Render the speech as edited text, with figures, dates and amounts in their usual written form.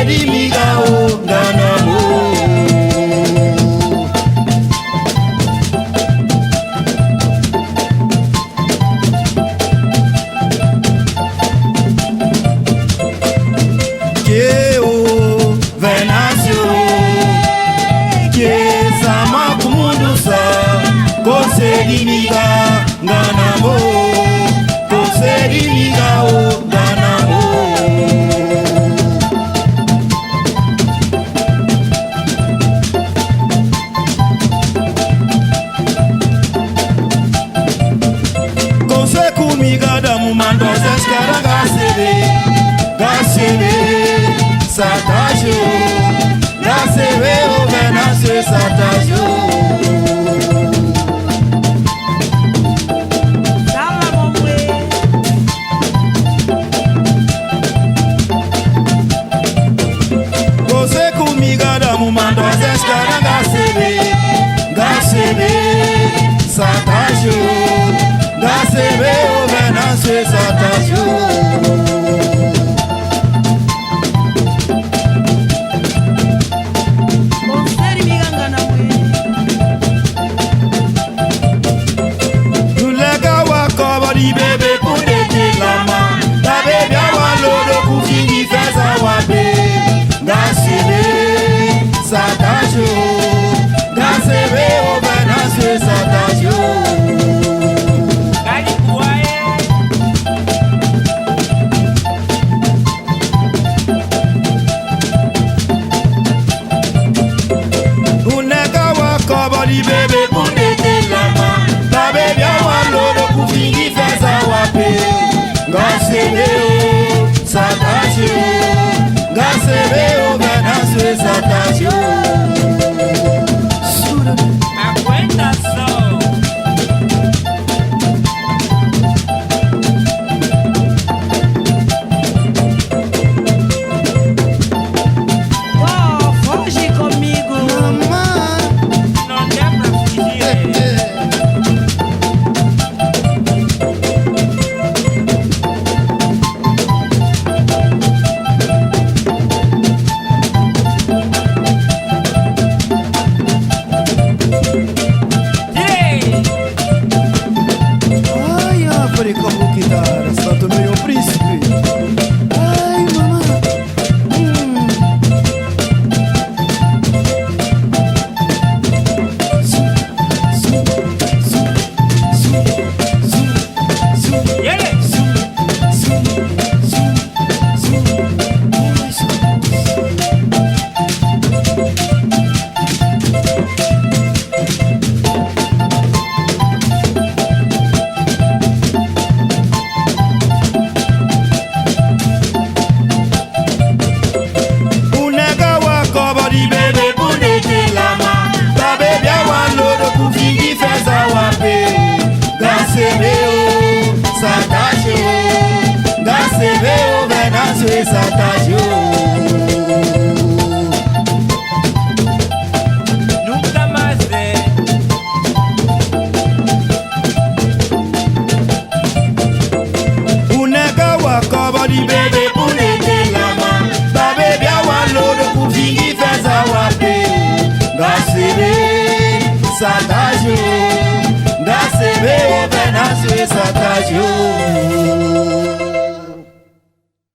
konsedi migao ganamo. Keo venasio ke sama kumundusa konsedi miga ganamo. Konsedi migao ganamo. Konseku miga damu mando seskara gasebe satajo gasebe o venasio satajo. Mando zeskara gasebe satajo gasebe o venasio satajo. Nulega wako di bebe punde lama ta bebe awalodo kufingi feza wabe gasebe satajo gasebe o venasio satajo. Unega wako di bebe punde lama ta bebe awalodo kufingi feza wape gasebe o satajo gasebe o venasio satajo. Gasebe o venasio satajo. Nunca más de unega wako di bebe punde lama ta bebe awalodo kufingi feza wape gasebe satajo.